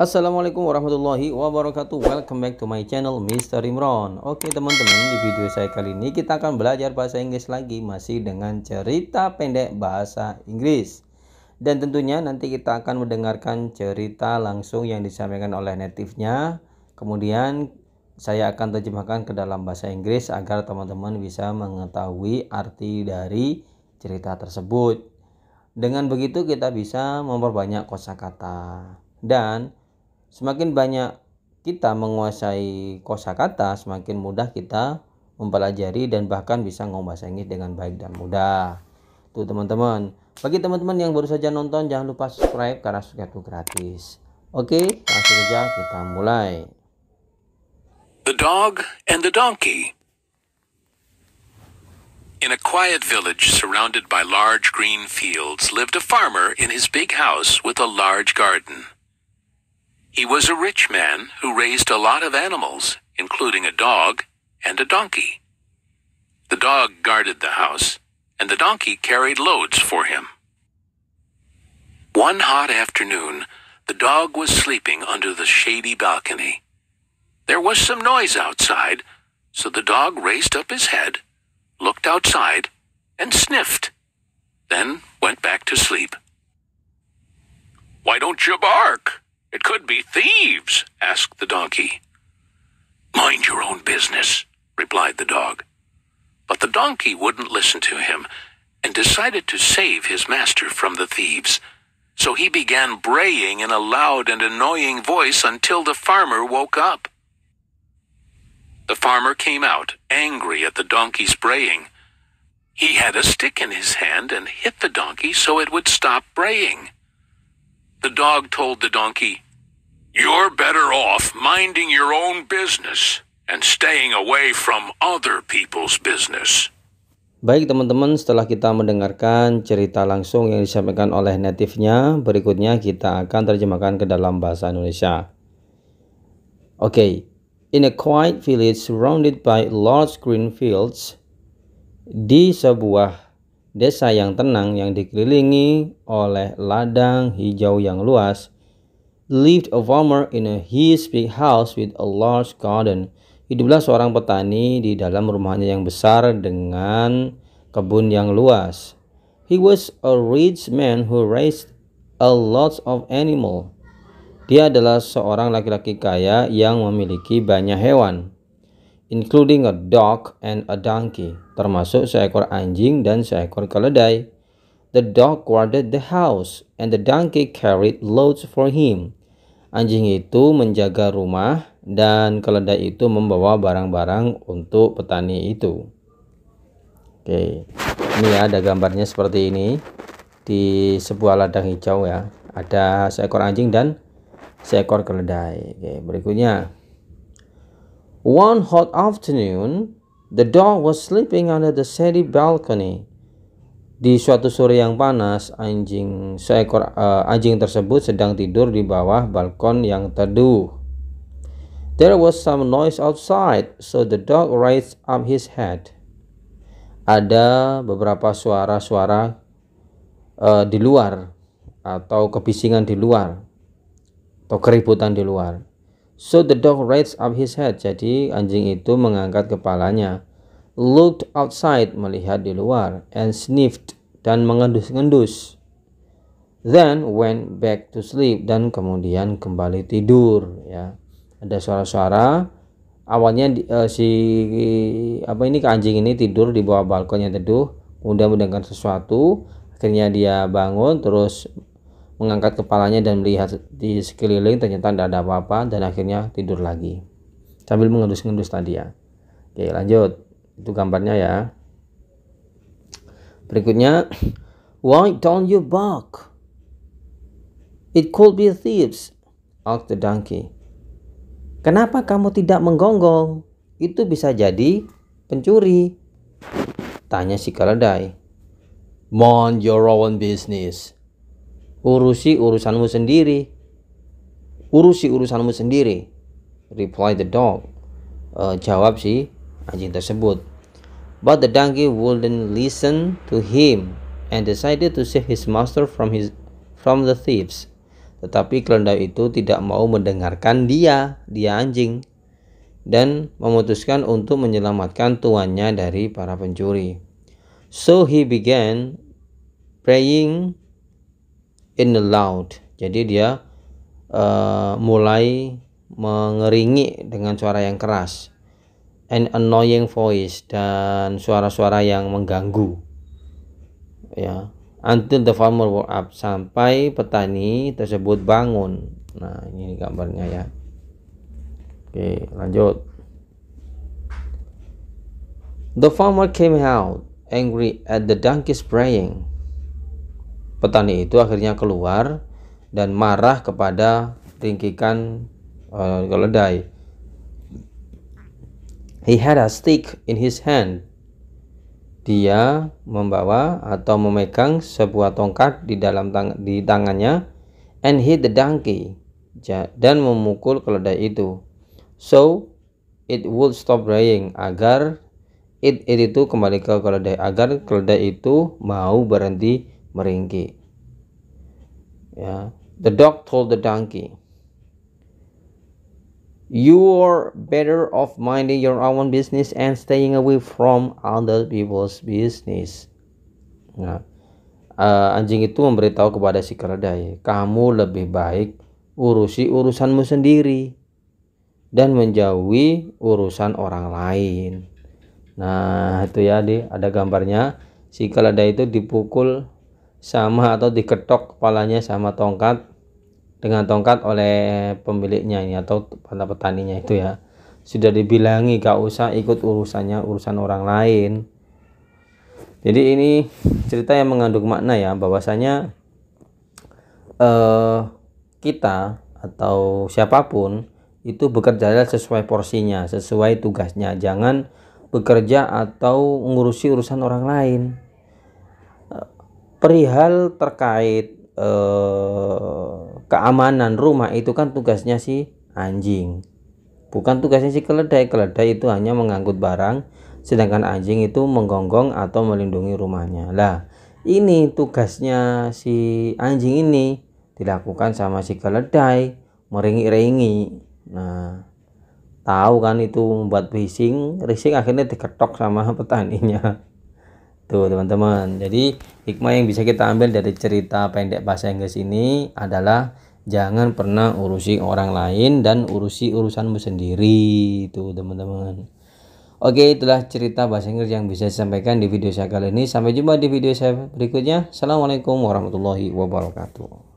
Assalamualaikum warahmatullahi wabarakatuh. Welcome back to my channel Mr. Imron. Oke teman-teman, di video saya kali ini kita akan belajar bahasa Inggris lagi, masih dengan cerita pendek bahasa Inggris. Dan tentunya nanti kita akan mendengarkan cerita langsung yang disampaikan oleh native-nya. Kemudian saya akan terjemahkan ke dalam bahasa Inggris agar teman-teman bisa mengetahui arti dari cerita tersebut. Dengan begitu kita bisa memperbanyak kosakata. Dan semakin banyak kita menguasai kosakata, semakin mudah kita mempelajari dan bahkan bisa ngomong bahasa Inggris dengan baik dan mudah. Tuh teman-teman. Bagi teman-teman yang baru saja nonton, jangan lupa subscribe karena subscribe itu gratis. Oke, langsung saja kita mulai. The Dog and the Donkey. In a quiet village surrounded by large green fields lived a farmer in his big house with a large garden. He was a rich man who raised a lot of animals, including a dog and a donkey. The dog guarded the house, and the donkey carried loads for him. One hot afternoon, the dog was sleeping under the shady balcony. There was some noise outside, so the dog raised up his head, looked outside, and sniffed, then went back to sleep. "Why don't you bark? It could be thieves," asked the donkey. "Mind your own business," replied the dog. But the donkey wouldn't listen to him and decided to save his master from the thieves. So he began braying in a loud and annoying voice until the farmer woke up. The farmer came out, angry at the donkey's braying. He had a stick in his hand and hit the donkey so it would stop braying. The dog told the donkey, "You're better off minding your own business and staying away from other people's business." Baik teman-teman, setelah kita mendengarkan cerita langsung yang disampaikan oleh native-nya, berikutnya kita akan terjemahkan ke dalam bahasa Indonesia. Oke. In a quiet village surrounded by large green fields, di sebuah desa yang tenang yang dikelilingi oleh ladang hijau yang luas, lived a farmer in his big house with a large garden. Hiduplah seorang petani di dalam rumahnya yang besar dengan kebun yang luas. He was a rich man who raised a lot of animals. Dia adalah seorang laki-laki kaya yang memiliki banyak hewan, including a dog and a donkey, termasuk seekor anjing dan seekor keledai. The dog guarded the house and the donkey carried loads for him. Anjing itu menjaga rumah dan keledai itu membawa barang-barang untuk petani itu. Oke, ini ya ada gambarnya seperti ini di sebuah ladang hijau ya. Ada seekor anjing dan seekor keledai. Oke, berikutnya. One hot afternoon, the dog was sleeping under the shady balcony. Di suatu sore yang panas, anjing tersebut sedang tidur di bawah balkon yang teduh. There was some noise outside, so the dog raised up his head. Ada beberapa suara-suara di luar atau kebisingan di luar atau keributan di luar. So the dog raised up his head. Jadi anjing itu mengangkat kepalanya, looked outside, melihat di luar, and sniffed, dan mengendus-ngendus. Then went back to sleep, dan kemudian kembali tidur ya. Ada suara-suara. Awalnya anjing ini tidur di bawah balkon yang teduh, kemudian mendengar sesuatu, akhirnya dia bangun terus mengangkat kepalanya dan melihat di sekeliling, ternyata tidak ada apa-apa dan akhirnya tidur lagi sambil mengendus-ngendus tadi ya. Oke, lanjut. Itu gambarnya ya. Berikutnya, "Why don't you bark? It could be thieves," asked the donkey. Kenapa kamu tidak menggonggong? Itu bisa jadi pencuri, tanya si keledai. Mind your own business. Urusi urusanmu sendiri. Urusi urusanmu sendiri, replied the dog. Jawab si anjing tersebut. But the donkey wouldn't listen to him and decided to save his master from the thieves. tetapi keledai itu tidak mau mendengarkan dia anjing, dan memutuskan untuk menyelamatkan tuannya dari para pencuri. So he began praying in the loud. Jadi dia mulai mengeringi dengan suara yang keras, an annoying voice, dan suara-suara yang mengganggu, ya, until the farmer woke up, sampai petani tersebut bangun. Nah, ini gambarnya ya. Oke, lanjut. The farmer came out angry at the donkey's praying. Petani itu akhirnya keluar dan marah kepada ringkikan keledai. He had a stick in his hand. Dia membawa atau memegang sebuah tongkat di tangannya, and hit the donkey, dan memukul keledai itu. So it would stop braying, agar it itu kembali ke keledai, agar keledai itu mau berhenti meringkik. Ya, the dog told the donkey, "You're better off minding your own business and staying away from other people's business." Nah, anjing itu memberitahu kepada si keledai, kamu lebih baik urusi urusanmu sendiri dan menjauhi urusan orang lain. Nah, itu ya, ada gambarnya. Si keledai itu dipukul sama atau diketok kepalanya sama dengan tongkat oleh pemiliknya ini atau petaninya itu ya. Sudah dibilangi gak usah ikut urusan orang lain. Jadi ini cerita yang mengandung makna ya, bahwasanya kita atau siapapun itu bekerja sesuai porsinya, sesuai tugasnya. Jangan bekerja atau ngurusi urusan orang lain. Perihal terkait keamanan rumah itu kan tugasnya si anjing, bukan tugasnya si keledai. Keledai itu hanya mengangkut barang, sedangkan anjing itu menggonggong atau melindungi rumahnya. Lah, ini tugasnya si anjing ini dilakukan sama si keledai, meringi-ringi. Nah, tahu kan itu membuat rising akhirnya diketok sama petaninya. Tuh teman-teman, jadi hikmah yang bisa kita ambil dari cerita pendek bahasa Inggris ini adalah jangan pernah urusi orang lain dan urusi urusanmu sendiri. Tuh teman-teman. Oke, itulah cerita bahasa Inggris yang bisa saya sampaikan di video saya kali ini. Sampai jumpa di video saya berikutnya. Assalamualaikum warahmatullahi wabarakatuh.